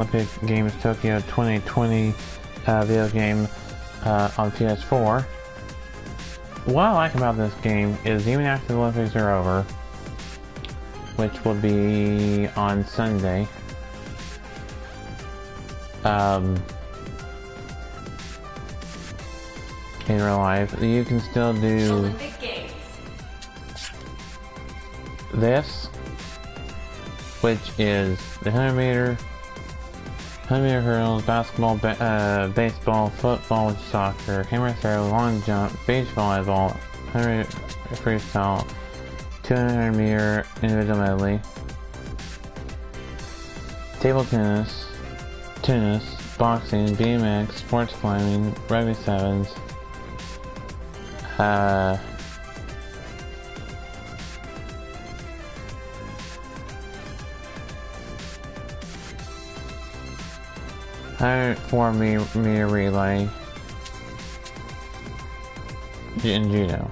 Olympic Games Tokyo 2020 video game on PS4. What I like about this game is even after the Olympics are over, which will be on Sunday, in real life, you can still do Olympic Games. this, which is the 100 meter hurdles, basketball, baseball, football, which is soccer, hammer throw, long jump, beach volleyball, 100 freestyle, 200 meter individual medley, table tennis, boxing, BMX, sports climbing, rugby sevens, meter relay, in judo.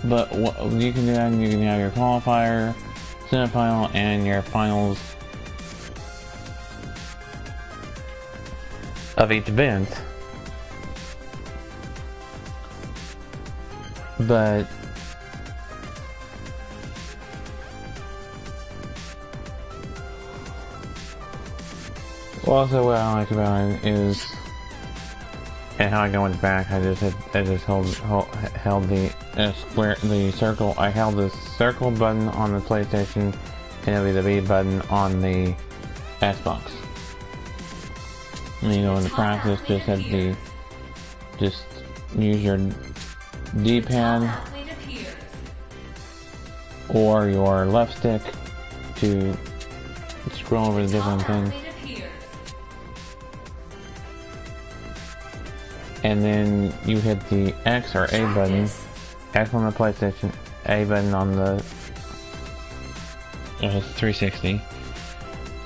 But what you can do that, you can have your qualifier, semifinal, and your finals of each event. But also what I like about it is, and how I go back, I just held the circle. I held the circle button on the PlayStation, and it'll be the B button on the Xbox. And you go into practice, just use your D-pad or your left stick to scroll over the different things. And then you hit the X or A button, X on the PlayStation, A button on the 360,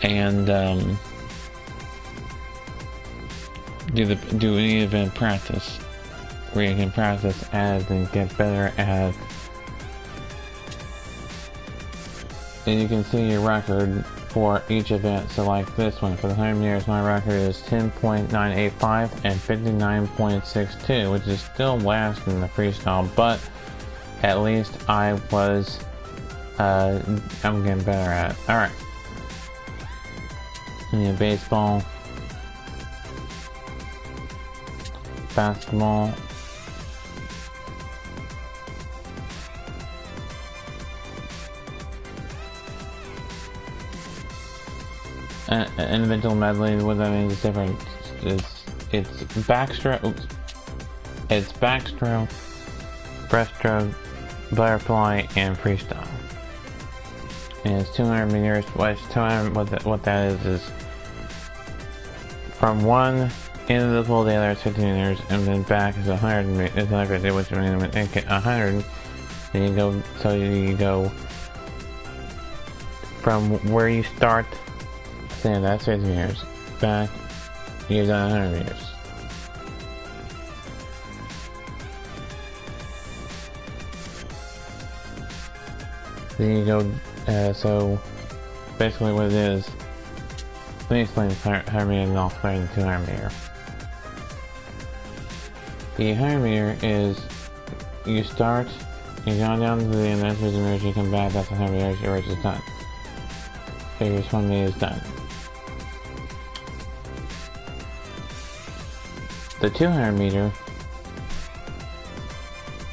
and do any event practice, where you can practice as and get better at. And you can see your record for each event. So like this one, for the 100 meters, my record is 10.985 and 59.62, which is still last in the freestyle, but at least I'm getting better at it. Alright. And then baseball, basketball, individual medley. What that means is different. It's backstroke, breaststroke, butterfly, and freestyle. And it's 200 meters. What that is from one end of the pool to the other is 50 meters, and then back is 100 meters. It's not going to do what you mean. 100. Then you go. So you go from where you start. Saying that's 50 meters. Back, you've done 100 meters. Then you go, so basically what it is, let me explain 100 meter and I'll explain the 200 meter. The 100 meter is, you start, you go down to the end, that's 50 meters, you come back, that's 100 meters, your race is done. Your 1 meter is done. The 200 meter,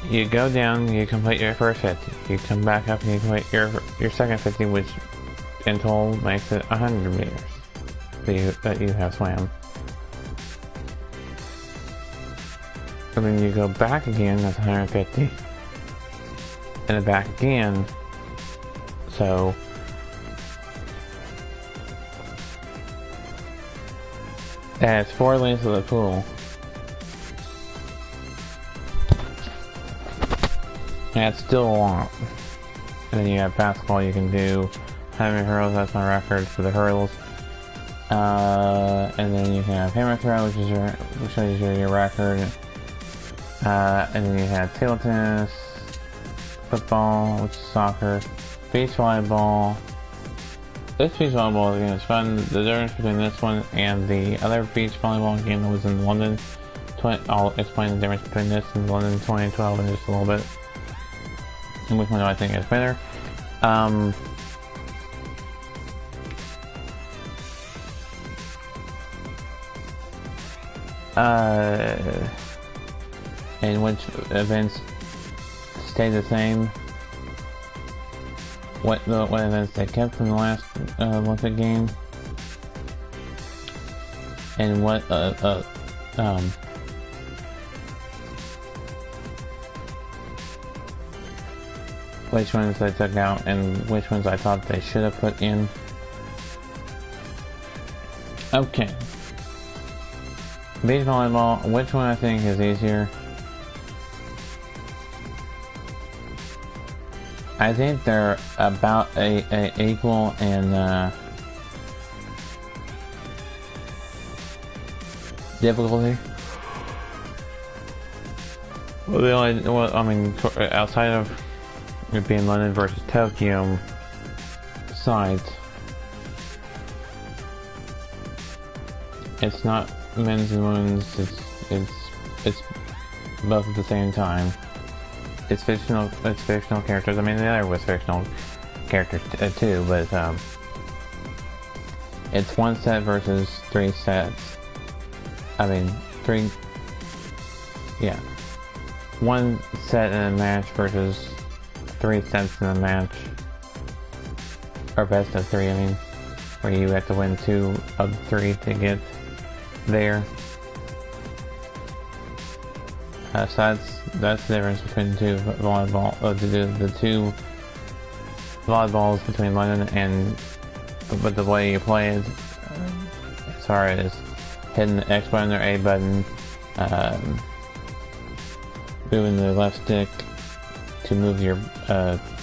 you go down, you complete your first 50, you come back up and you complete your second 50, which in total makes it 100 meters that you have swam. And then you go back again, that's 150, and then back again, so that's 4 lanes of the pool. That's still a lot. And then you have basketball, you can do 100 hurdles, that's my record for the hurdles. And then you have hammer throw, which shows you your record. And then you have table tennis, football, which is soccer, beach volleyball, this beach volleyball game is fun. The difference between this one and the other beach volleyball game that was in London, I'll explain the difference between this and London 2012 in just a little bit. And which one do I think is better? And which events stay the same? What events they kept from the last Olympic game? And what which ones I took out and which ones I thought they should have put in. Okay. Beach volleyball, which one I think is easier? I think they're about equal in difficulty. Well, I mean, outside of it being London versus Tokyo sides, it's not men's and women's. It's both at the same time. It's fictional characters. I mean, the other was fictional characters too, but it's one set versus 3 sets. I mean, 3. Yeah, 1 set in a match versus 3 sets in a match, or best of 3. I mean, where you have to win 2 of 3 to get there. So that's the difference between the two the 2 volleyballs between London and, but the way you play it, as far as hitting the X button or A button, moving the left stick to move your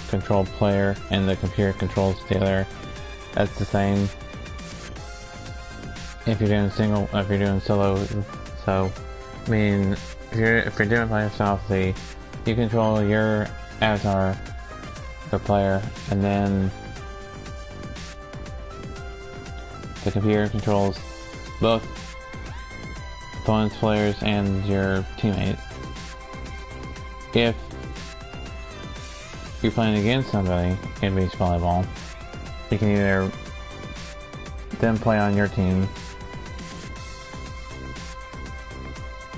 controlled player, and the computer controls the other. That's the same. If you're doing solo, so I mean, if you're doing it by yourself, you control your avatar, the player, and then the computer controls both opponent's players and your teammate. If you're playing against somebody in beach volleyball, you can either then play on your team,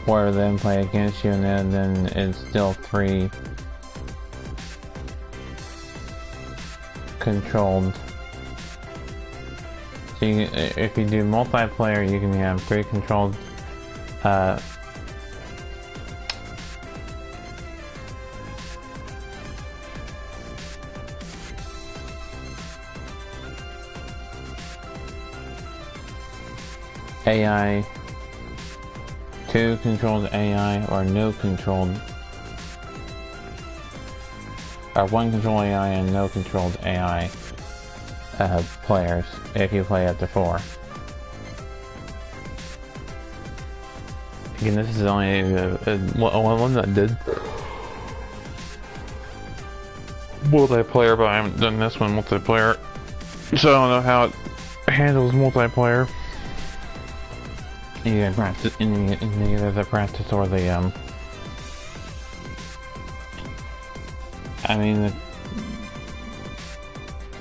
or then play against you, and then it's still 3 controlled. So if you do multiplayer, you can have 3 controlled AI, 2 controlled AI, or no controlled, or 1 controlled AI and no controlled AI players if you play up to 4. Again, this is only one that did multiplayer, but I haven't done this one multiplayer, so I don't know how it handles multiplayer. You can practice in either the practice or the I mean,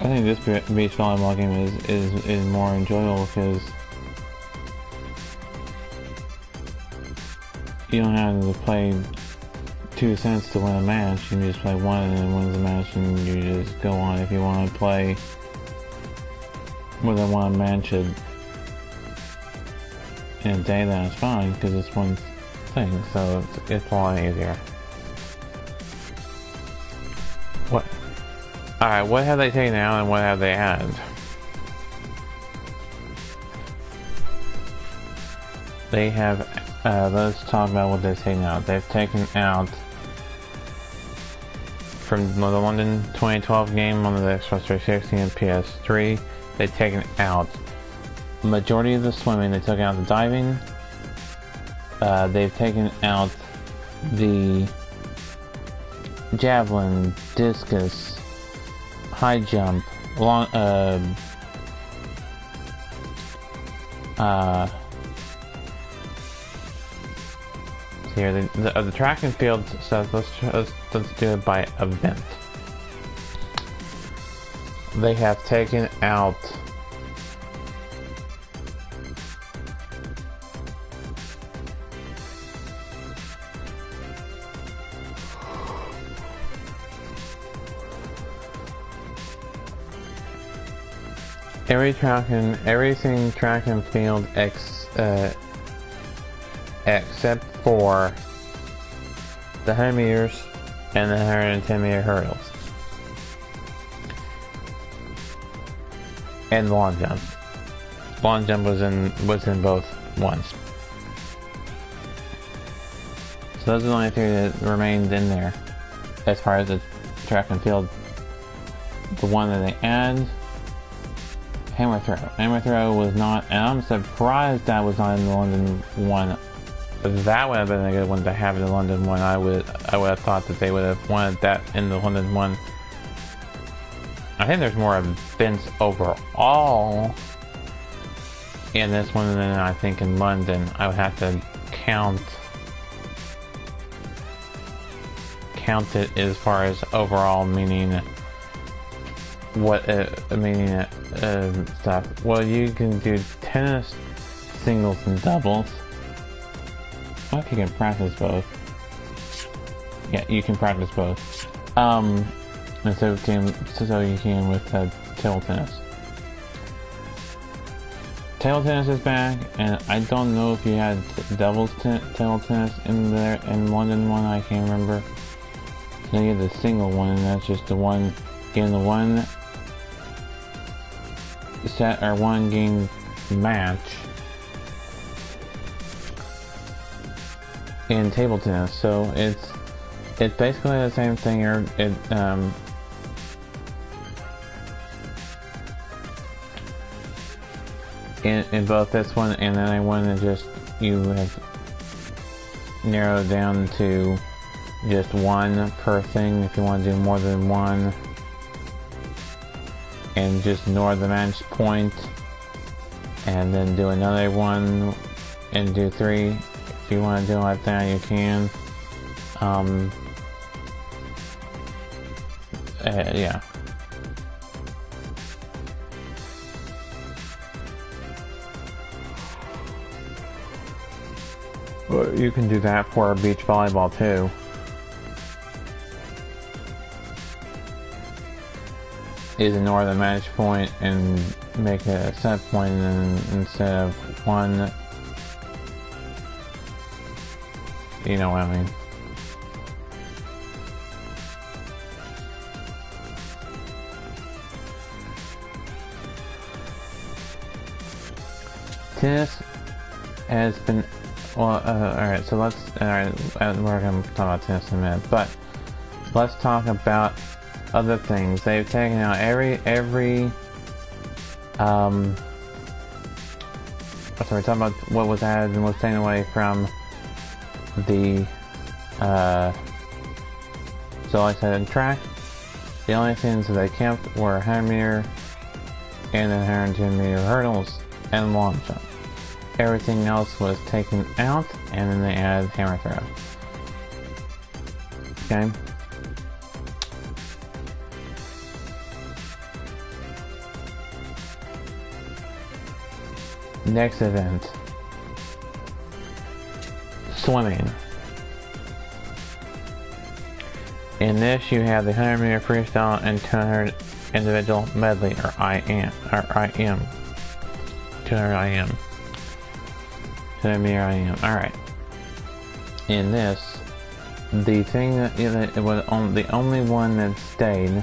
I think this beach volleyball game is more enjoyable because you don't have to play 2 sets to win a match. You just play 1 and then wins the match, and you just go on. If you want to play more than 1 match in a day, then it's fine because it's 1 thing, so it's a lot easier. What? Alright, what have they taken out and what have they added? They have, let's talk about what they've taken out. They've taken out, from the London 2012 game on the Xbox 360 and PS3, they've taken out majority of the swimming. They took out the diving. They've taken out the javelin, discus, high jump, long, here the track and field says let's do it by event. They have taken out everything track and field except for the 100 meters and the 110 meter hurdles. And the long jump. Long jump was in both ones. So those are the only three that remained in there. As far as the track and field. The one that they add, hammer throw. Hammer throw was not, and I'm surprised that was not in the London one. That would have been a good one to have in the London one. I would have thought that they would have wanted that in the London one. I think there's more events overall in this one than I think in London. I would have to count it as far as overall, meaning what meaning stuff. Well, you can do tennis, singles, and doubles. I think you can practice both. Yeah, you can practice both. And so you can with table tennis. Table tennis is back, and I don't know if you had doubles table tennis in there in London one. I can't remember. Then you have the single one, and that's just the one in the one set or one game match in table tennis. So it's basically the same thing. In both this one and then I want to just you have narrowed down to just one per thing if you want to do more than one, and just ignore the match point and then do another one and do 3. If you want to do it like that, you can. Yeah. Well, you can do that for beach volleyball too. Is ignore the match point and make a set point, and instead of one, you know what I mean. Tennis has been, well, alright, so we're gonna talk about tennis in a minute, but let's talk about other things. They've taken out we're talking about what was added and was taken away from the, so like I said, in track, the only things that they kept were 100 meter and then 110 meter hurdles and long jump. Everything else was taken out, and then they added hammer throw. Okay. Next event. Swimming. In this, you have the 100 meter freestyle and 200 individual medley, or IM. 200 IM. 200 meter IM. Alright. In this, the thing that it was the only one that stayed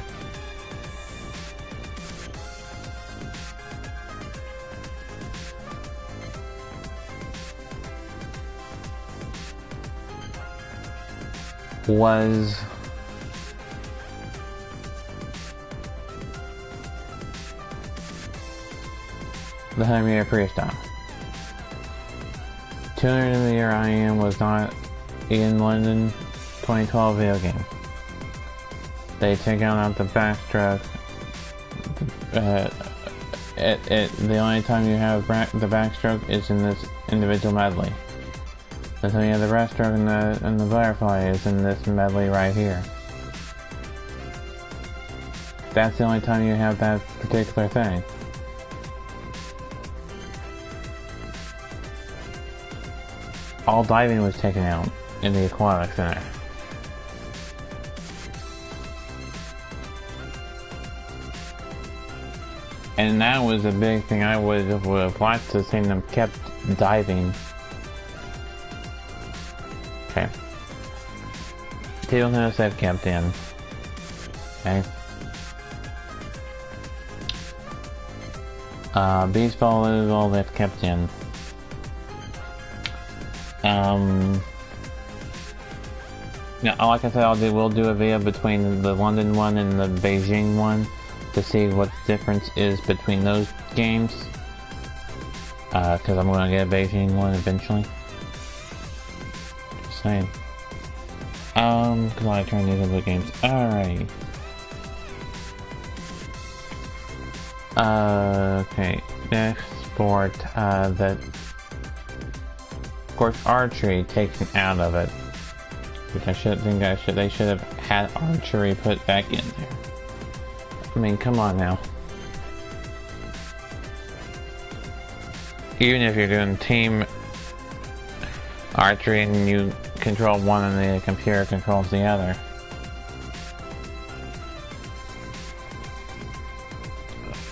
was the 100 meter freestyle. 200 meter IM was not in London 2012 video game. They take out the backstroke, The only time you have the backstroke is in this individual medley. The time you have the breaststroke and the butterfly is in this medley right here. That's the only time you have that particular thing. All diving was taken out in the aquatic center. And that was a big thing. I would have liked to have seen them kept diving. Okay. Table tennis they've kept in. Okay. Beach volleyball they've kept in. Now, like I said, we'll do a video between the London one and the Beijing one to see what the difference is between those games. Because I'm going to get a Beijing one eventually. Just saying. Because I turn these into games. Alright. Okay. Next sport, that of course archery taken out of it. Which they should have had archery put back in there. I mean, come on now. Even if you're doing team archery and you control one and the computer controls the other.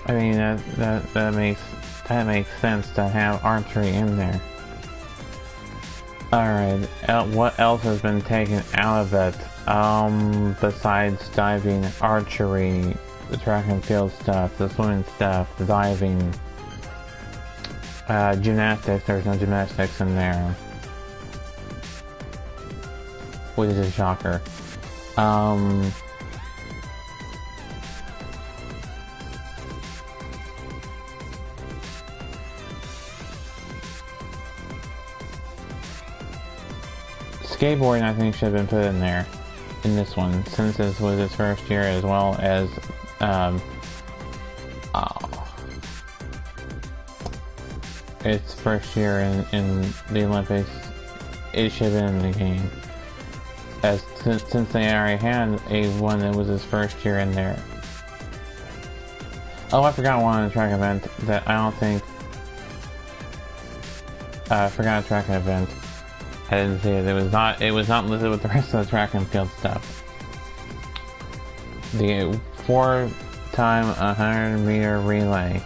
I mean, that makes sense to have archery in there. Alright, what else has been taken out of it? Besides diving, archery, the track and field stuff, the swimming stuff, the diving, gymnastics, there's no gymnastics in there. Which is a shocker. Skateboarding, I think, should have been put in there, in this one, since this was its first year, as well as, its first year in the Olympics. It should have been in the game. Since they already had a one that was his first year in there. Oh, I forgot one on the track event that I don't think... I forgot a track event. I didn't see it. It was not listed with the rest of the track and field stuff. The 4x 100 meter relay.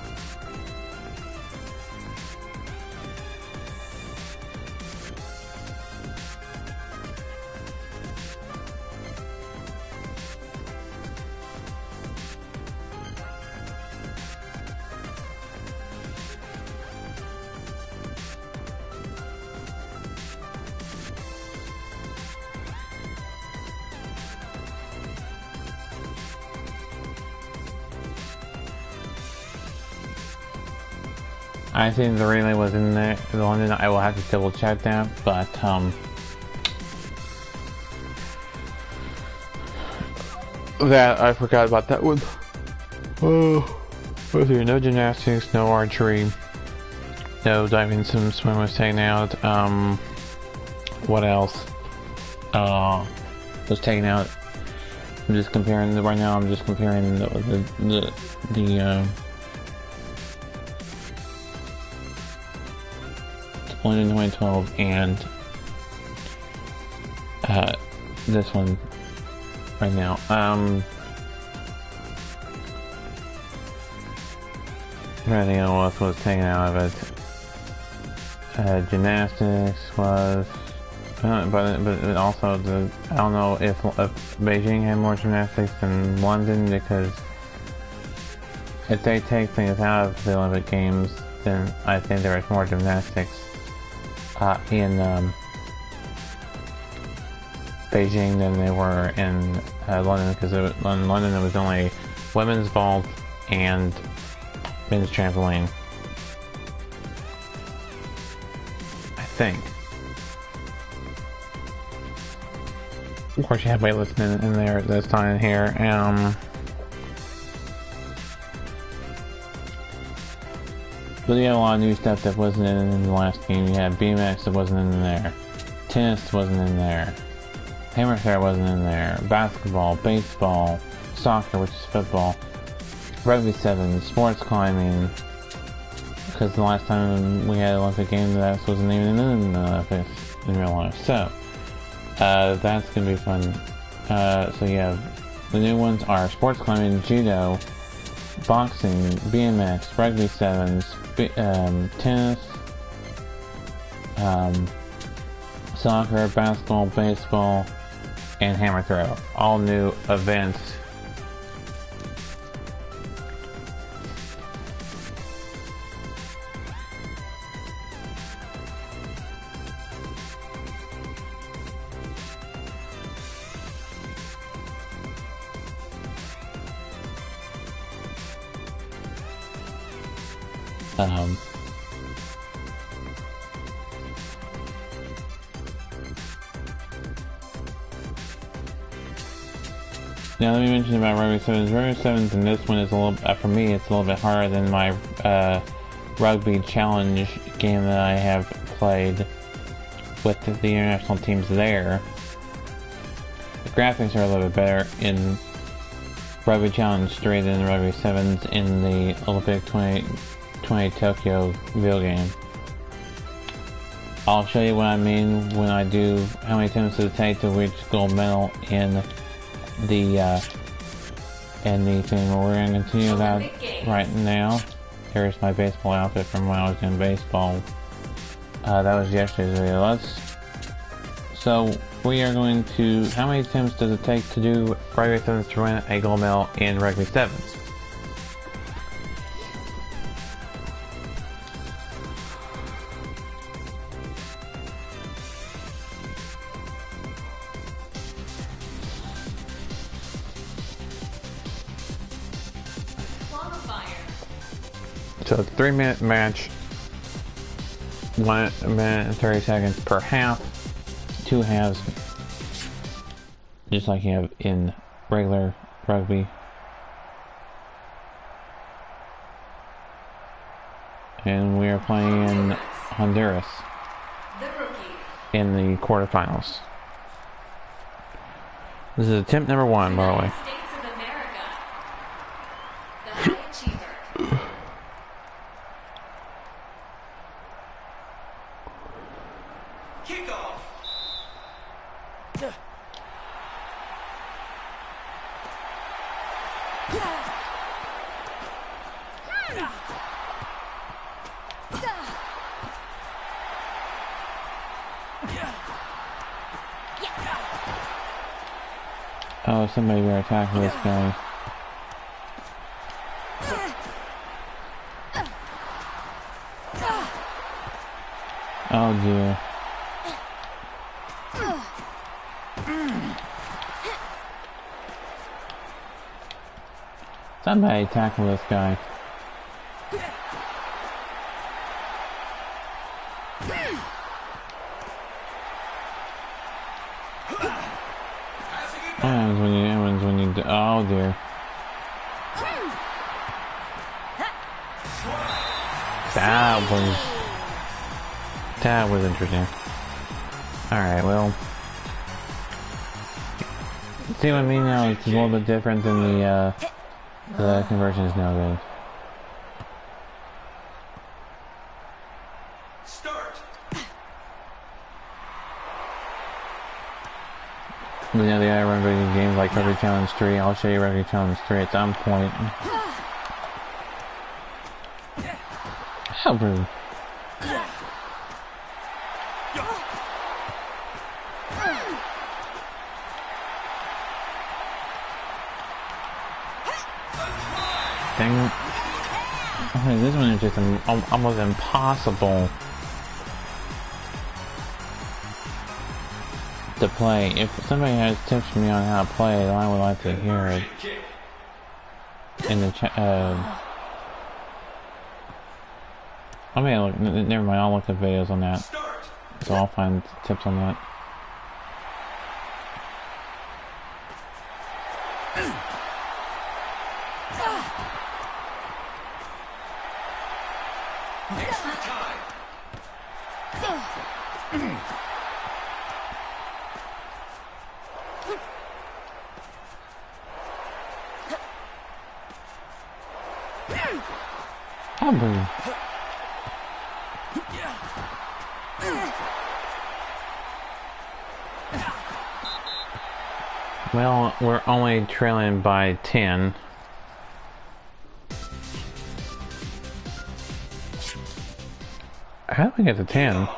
I think the relay was in there. The London, I will have to double check that, but that I forgot about that one. Oh, let's see, no gymnastics, no archery, no diving, some swim was taken out. What else? Was taken out. I'm just comparing right now. I'm just comparing the London 2012 and this one right now. Anything else was taken out of it. Gymnastics was, but also I don't know if Beijing had more gymnastics than London, because if they take things out of the Olympic Games, then I think there is more gymnastics in Beijing than they were in London, because in London it was only women's vault and men's trampoline, I think. Of course, you have weightlifting in there this time here. But you had a lot of new stuff that wasn't in the last game. You had BMX that wasn't in there. Tennis wasn't in there. Hammer throw wasn't in there. Basketball, baseball, soccer, which is football. Rugby 7, sports climbing. Because the last time we had an Olympic game, that wasn't even in the Olympics in real life. So, that's gonna be fun. So yeah, the new ones are sports climbing, judo, boxing, BMX, rugby 7s, tennis, soccer, basketball, baseball, and hammer throw. All new events. Now let me mention about Rugby 7s. Rugby 7s and this one is a little, for me, it's a little bit harder than my Rugby Challenge game that I have played with the international teams there. The graphics are a little bit better in Rugby Challenge 3 than Rugby 7s in the Olympic 2020 Tokyo video game. I'll show you what I mean when I do how many attempts does it take to reach gold medal in the thing. We're going to continue that right now. Here's my baseball outfit from when I was in baseball. That was yesterday's video. So we are going to, how many attempts does it take to do Rugby 7s to win a gold medal in Rugby 7s? So 3-minute match, 1 minute and 30 seconds per half, 2 halves, just like you have in regular rugby. And we are playing Honduras in the quarterfinals. This is attempt number 1, by the way. Oh, somebody better tackle this guy. Oh dear. Somebody tackle this guy. What happens when you do, oh dear. That was interesting. Alright, well. See what I mean now? It's a little bit different than the conversion is now good. But yeah, the other rugby games like Rugby Challenge 3, I'll show you Rugby Challenge 3 at some point. How rude. Dang it. Okay, this one is just almost impossible to play. If somebody has tips for me on how to play it, I would like to hear it in the chat. I mean, look, never mind. I'll look at videos on that, so I'll find tips on that. Probably. Well, we're only trailing by 10. How did we get to 10?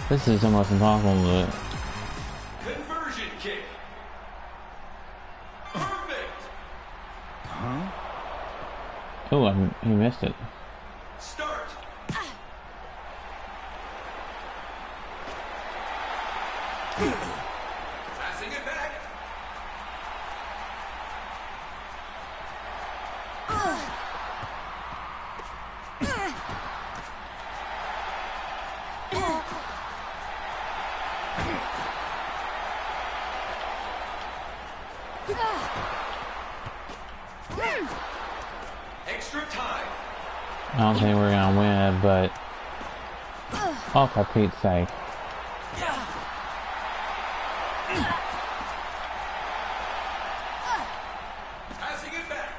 This is almost impossible to do. Conversion kick. Perfect. Huh? Oh, he missed it. Start. Passing it back. Extra time. I don't think we're gonna win it, but oh, for Pete's sake. Passing it back.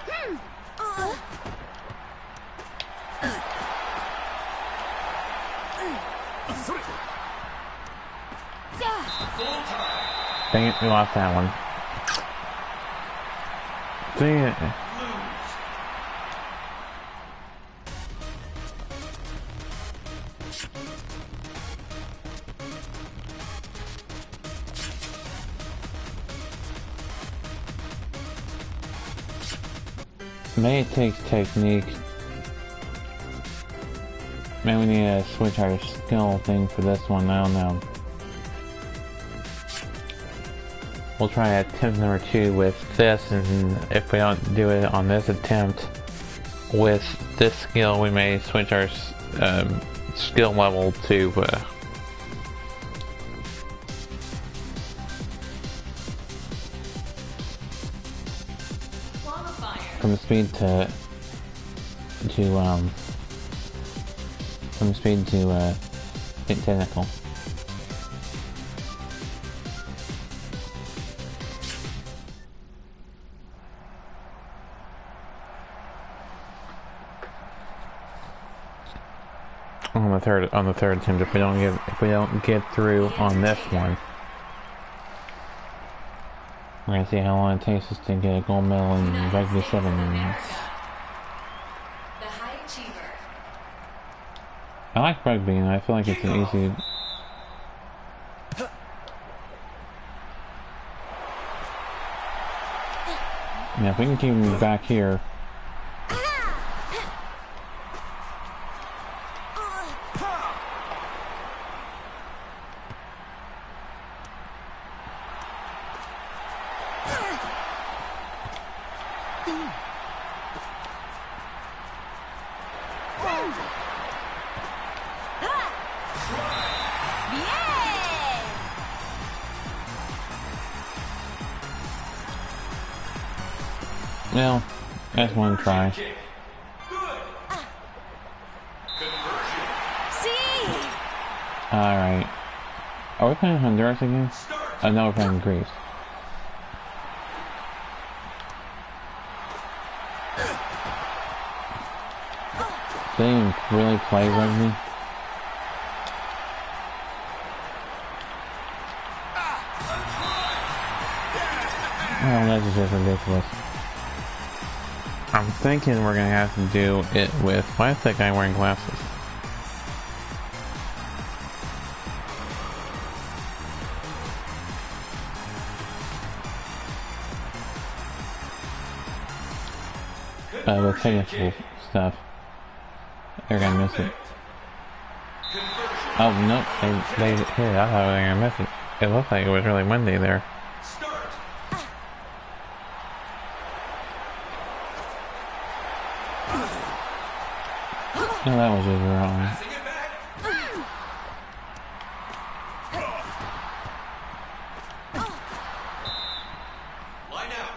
Full time. Dang it, we lost that one. Dang it. Lose. Maybe it takes technique. Maybe we need to switch our skill thing for this one, I don't know. We'll try attempt number 2 with this, and if we don't do it on this attempt with this skill, we may switch our skill level to from speed to technical. On the third attempt, if we don't get through on this one, we're gonna see how long it takes us to get a gold medal in rugby 7. The high achiever. I like rugby, and I feel like it's an easy. Yeah, if we can keep him back here. Well, that's one try. Kick. Good. Conversion. Alright. Are we playing Honduras again? Start. No, we're playing Greece. They didn't really play rugby. Oh, that's just ridiculous. I'm thinking we're gonna have to do it with... Why is that guy wearing glasses? The technical stuff. They're gonna miss it. Oh, nope, they hit it. I thought they were gonna miss it. It looked like it was really windy there. Start. No, that was just wrong. Passing it back. Line out.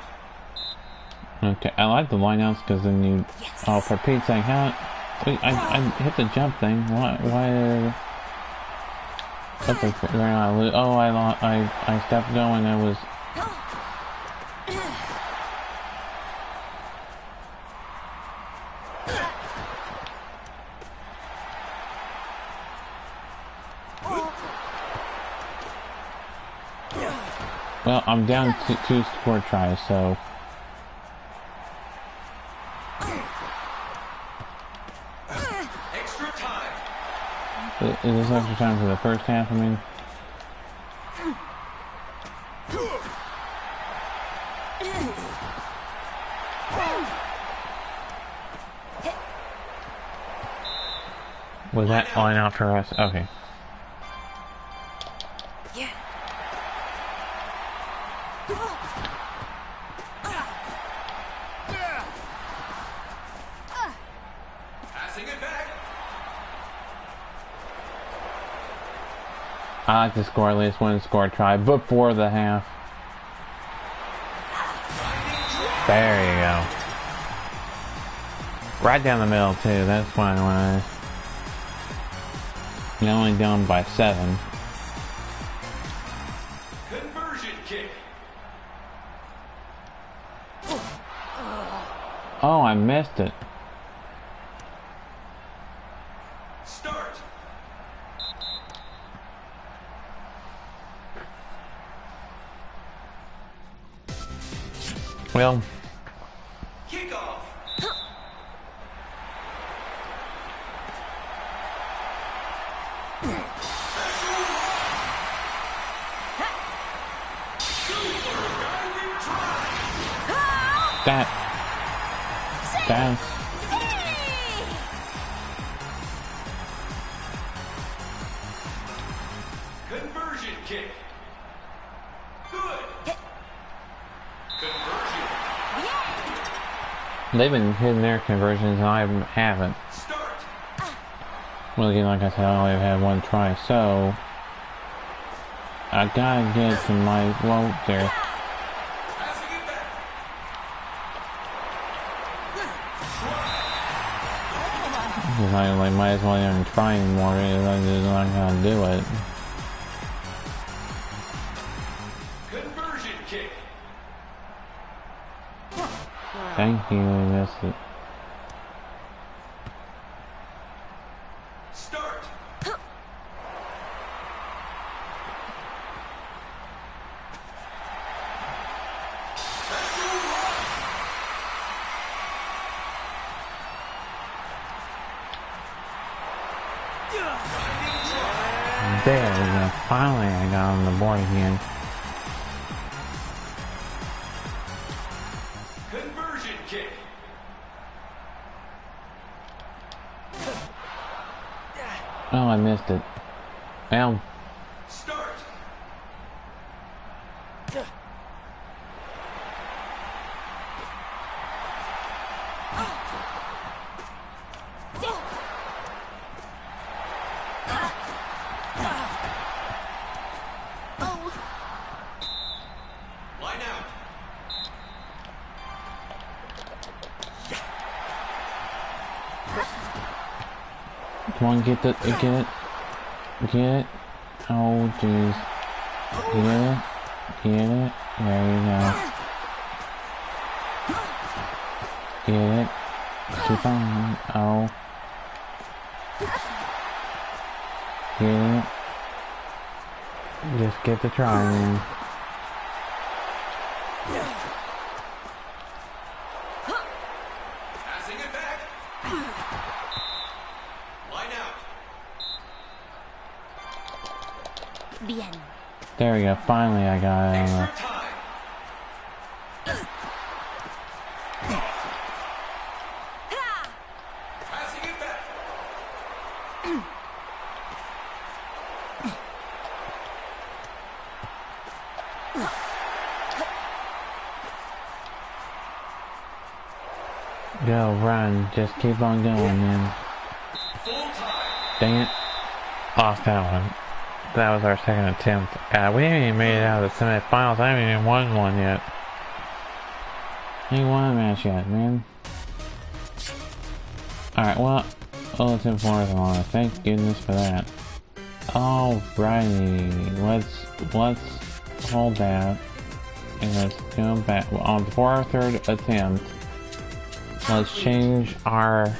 Okay, I like the lineouts because then you... Yes. Oh, for Pete's sake, how... Wait, I hit the jump thing. Why what the frick? Oh, I stopped going. I was... Well, I'm down to 2 score tries, so... Extra time. Is this extra time for the first half, I mean? Was that line out for us? Okay. Yeah. Passing it back. I like to score at least 1 score try before the half. There you go. Right down the middle too, that's why when you're only down by 7. Conversion kick. Oh, I missed it. Start. Well, Kickoff. that's Conversion kick. Good. Conversion. they've been hitting their conversions and I haven't. Start. Well, again, like I said, I only had 1 try, so I gotta get to my float there. Passing it back. Because I like might as well even try anymore. I'm just not gonna do it. Conversion kick. Thank you, I missed it. Start. There we go. Finally, I got on the board again. Conversion kick. Oh, I missed it. Well, Start. Line out. come on, get it. Get it? Oh, jeez. Get it? Get it? There you go. Get it? Keep on. Oh. Get it? Just get the try in. Passing it back. Line out. Bien. There we go. Finally, I got it on Extra the... time. Passing it back. Go, run. Just keep on going, man. Full time. Dang it. Lost that one. That was our second attempt. We haven't even made it out of the semifinals. I haven't even won one yet. I ain't won a match yet, man. Alright, well, Ultimate Marathon. Thank goodness for that. Alrighty, let's hold that. And let's go back. Well, before our third attempt, let's change our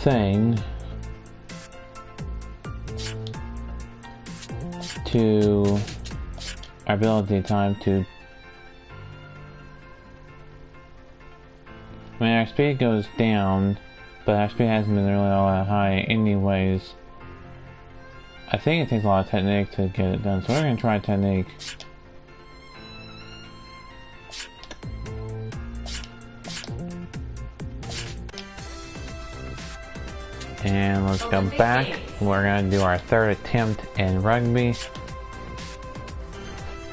thing to our ability time to... I mean, our speed goes down, but our speed hasn't been really all that high anyways. I think it takes a lot of technique to get it done, so we're going to try technique. And let's go back. We're going to do our third attempt in rugby.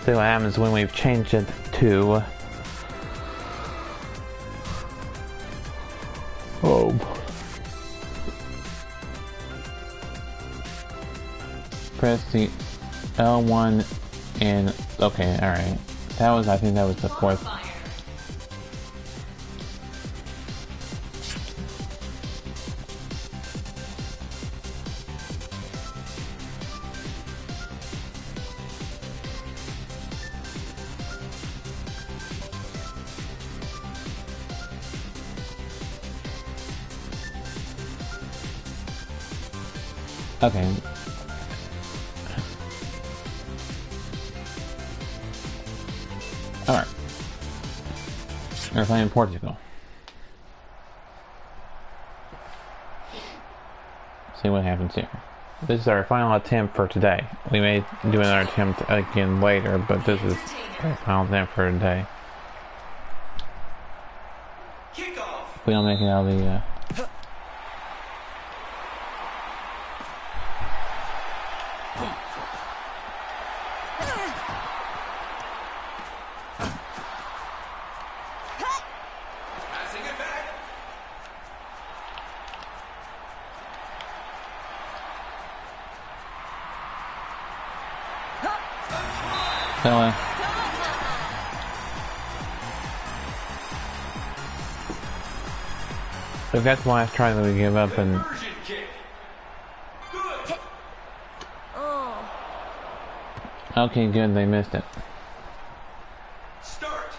See what happens when we've changed it to... Oh. Press the L1 and... Okay, alright. That was, I think that was the fourth. Okay. Alright. We're playing Portugal. See what happens here. This is our final attempt for today. We may do another attempt again later, but this is our final attempt for today. Kickoff. If we don't make it out of the... Passing it back. So, if that's the last try that we give up, and Conversion kick. Good. Oh. okay, good, they missed it. Start.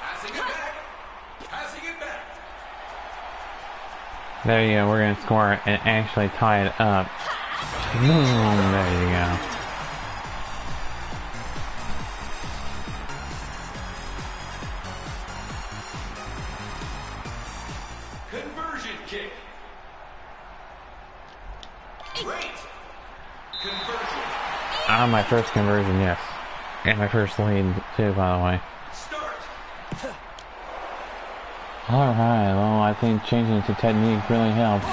Passing it back. Passing it back. There you go, we're gonna score and actually tie it up. Boom, there you go. Conversion kick. Great. Conversion. Ah, my first conversion, yes. And my first lead, too, by the way. Start. Alright, well, I think changing it to technique really helped.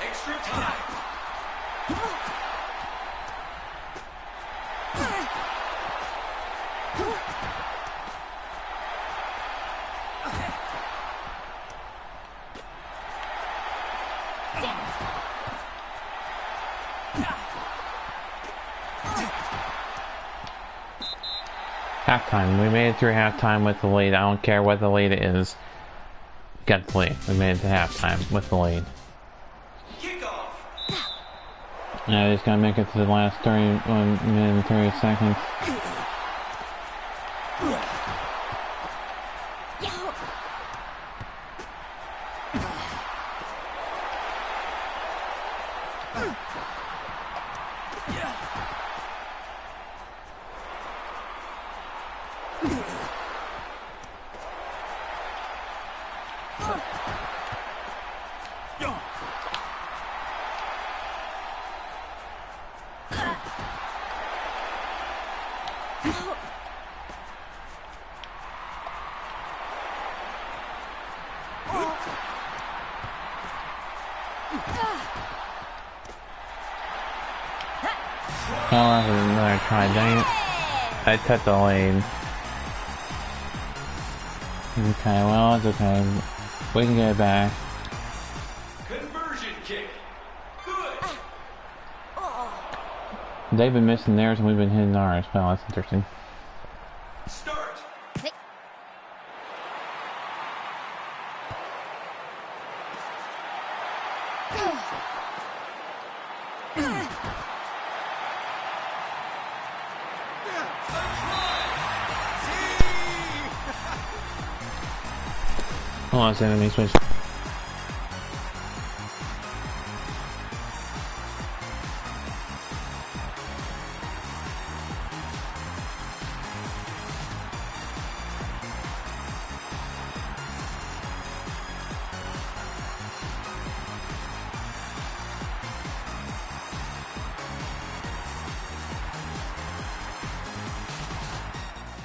Extra time. Halftime. We made it through halftime with the lead. I don't care what the lead is. Got the lead. We made it to halftime with the lead. Kickoff. Now just gotta make it to the last 31 minutes and 30 seconds. Oh, that's another try, dang it. I took the lead. Okay, well, it's okay. We can get it back. Conversion kick. Good. They've been missing theirs and we've been hitting ours. Well, that's interesting. Start. Hold on a second, let me switch.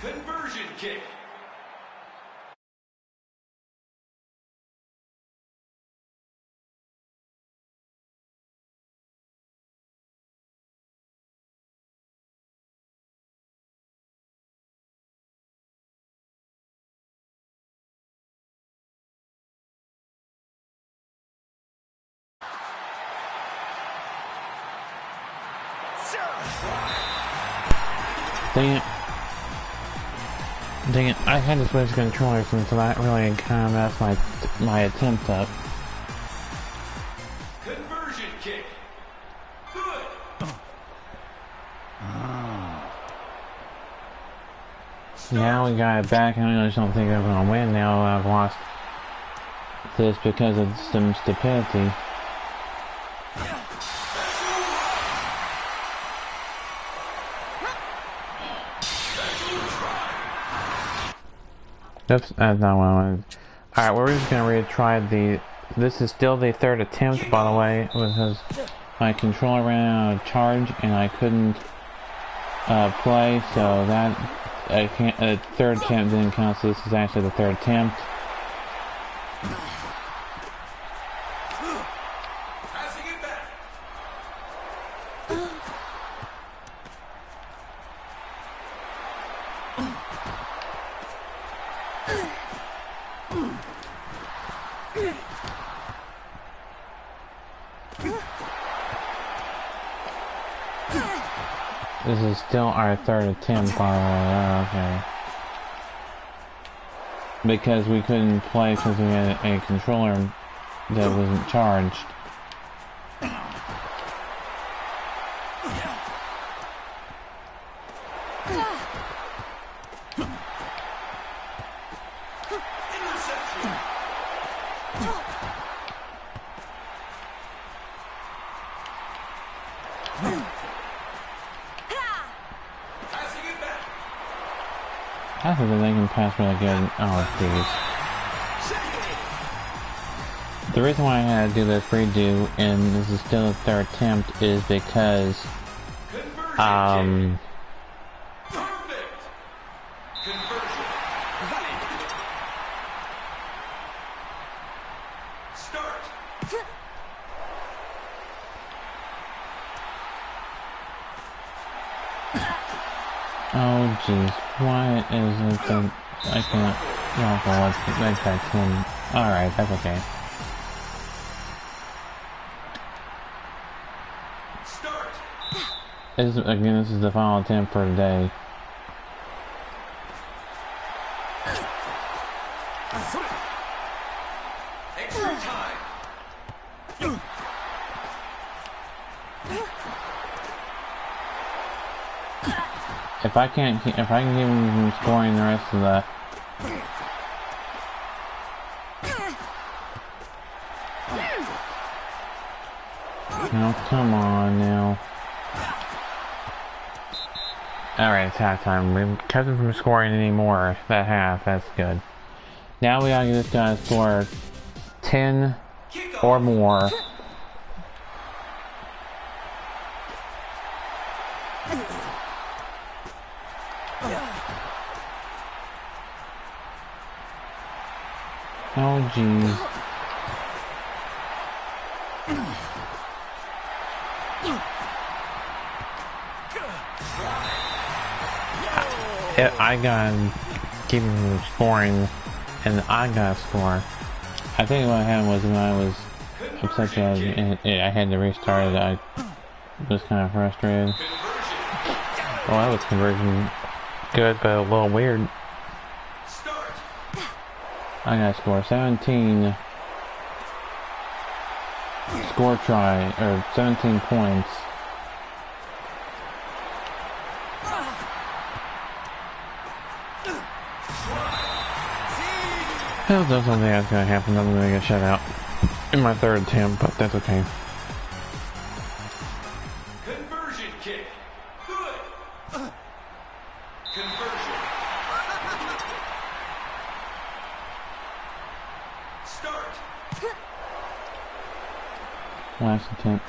Conversion kick. Dang it. Dang it, I had to switch controllers and so that really kind of messed my attempt up. Conversion kick. Good. Now we got it back, and I just don't think I'm gonna win now. I've lost this because of some stupidity. Oops, that's not what I wanted. Alright, we're just gonna retry the... This is still the third attempt, by the way, because my controller ran out of charge and I couldn't play, so that third attempt didn't count, so this is actually the third attempt. Passing it back. This is still our third attempt, by the way. Okay. Because we couldn't play because we had a controller that wasn't charged. Interception. Passing it back. I think that they can pass really good. Oh, jeez. The reason why I had to do this redo, and this is still the third attempt, is because, Conversion. Perfect. Conversion. Start. oh jeez, why is it that I can't, oh god, that 10, alright, that's okay. Start. Again, this is the final attempt for today. Extra time. If I can keep him from scoring the rest of the... No, come on now. Alright, it's halftime. We kept him from scoring any more that half. That's good. Now we gotta get this guy to score 10 or more. Oh jeez. I gotta keep him from scoring, and I gotta score. I think what happened was when I was upset that I had to restart it, I was kind of frustrated. Well, that was conversion good, but a little weird. I gotta score 17 score try, or 17 points. I don't think that's gonna happen. I'm gonna get shut out in my third attempt, but that's okay. Conversion kick. Good. Conversion. Start. Last attempt.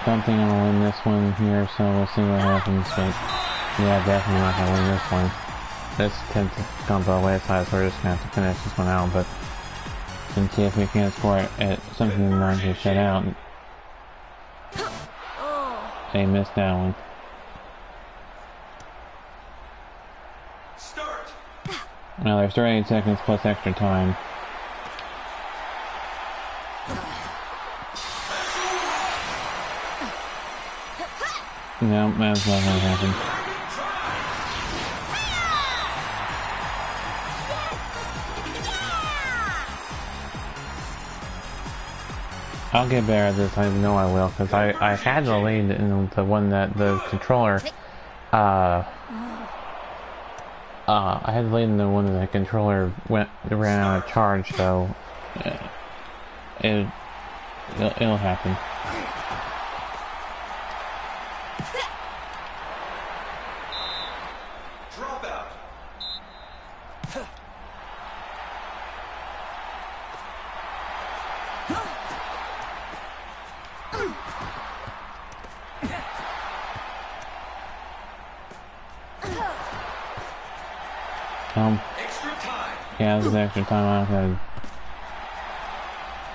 Don't think I'm gonna win this one here, so we'll see what happens, but yeah, definitely not gonna win this one. This tends to come by the wayside, so we're just gonna have to finish this one out, but and see if we can't score it at something and not get shut out. They missed that one. Start. Now there's 38 seconds plus extra time. No, that's not gonna happen. I'll get better at this, I know I will, because I had the lead in the one that the controller, I had the lead in the one that the controller ran out of charge, so it'll happen. Drop out. Extra time. Yeah, this is extra time.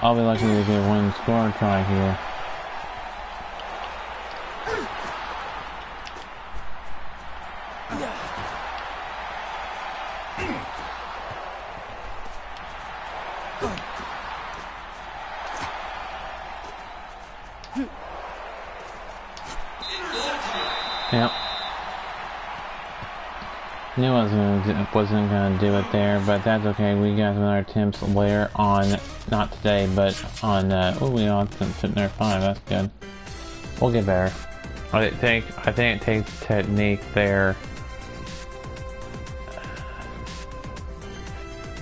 I'll be lucky to get one score try here. Yep. Knew I wasn't gonna do it there, but that's okay. We got another attempts later on, not today, but on. Oh, we on sitting there 5. That's good. We'll get better. I think it takes technique there.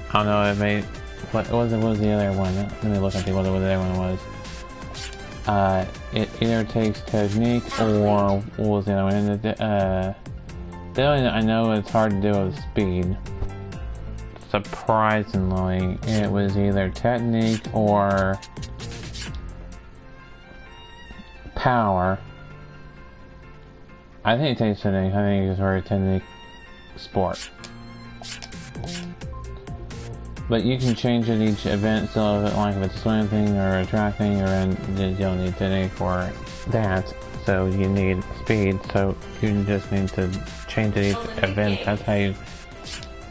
I don't know. It may. What was the other one? Let me look and see what the other one was. It either takes technique or what was the other one? The only I know it's hard to do with speed. Surprisingly, it was either technique or power. I think it takes technique. I think it's very technique sport. But you can change it each event, so like if it's a swimming thing or a track thing, or you don't need technique for that. So you need speed, so you just need to change it each event. That's how you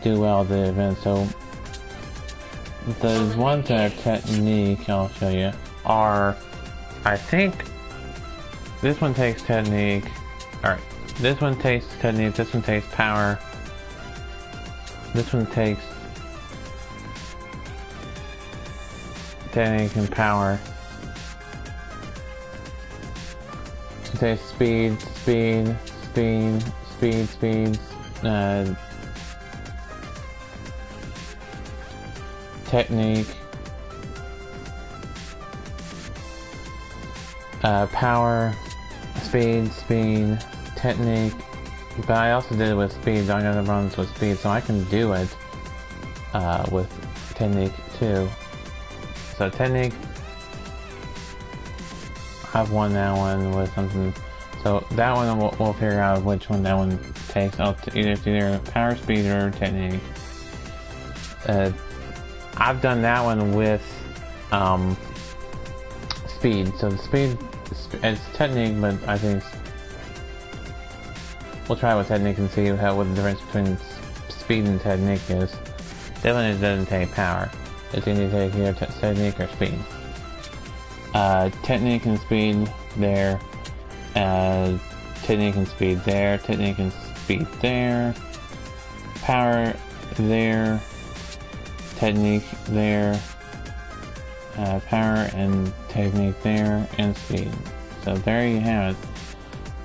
do well at the event. So the ones that are technique, I'll show you, are, I think, this one takes technique. Alright, this one takes technique, this one takes power. This one takes technique and power. It takes speed, technique, power, speed, technique. But I also did it with speed. I got the runs with speed, so I can do it with technique too. So technique, I've won that one with something. So that one we'll figure out which one that one takes. It's either power, speed, or technique. I've done that one with speed. So the speed, it's technique, but I think we'll try it with technique and see what the difference between speed and technique is. Definitely it doesn't take power. It's either take either technique or speed. Technique and speed there. Technique and speed there. Technique and speed there. Power there. Technique there. Power and technique there, and speed. So there you have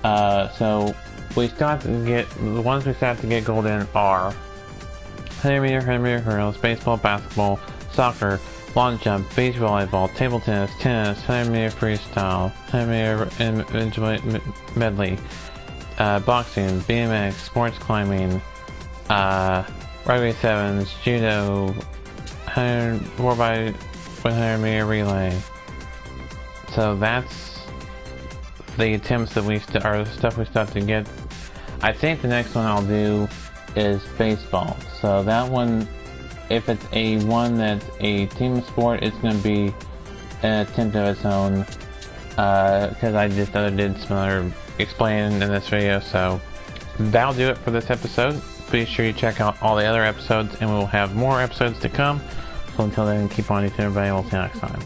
it. So we start to get, the ones we start to get gold in are 100 meter hurdles, baseball, basketball, soccer, long jump, beach volleyball, table tennis, 100 meter freestyle, 100 meter medley, boxing, BMX, sports climbing, rugby sevens, judo, 4x100 meter relay. So that's the attempts that are the stuff we start to get. I think the next one I'll do is baseball. So that one, if it's a one that's a team sport, it's going to be an attempt of its own. Because I just did some other explaining in this video. So that'll do it for this episode. Be sure you check out all the other episodes, and we'll have more episodes to come. So until then, keep on YouTube, everybody. We'll see you next time.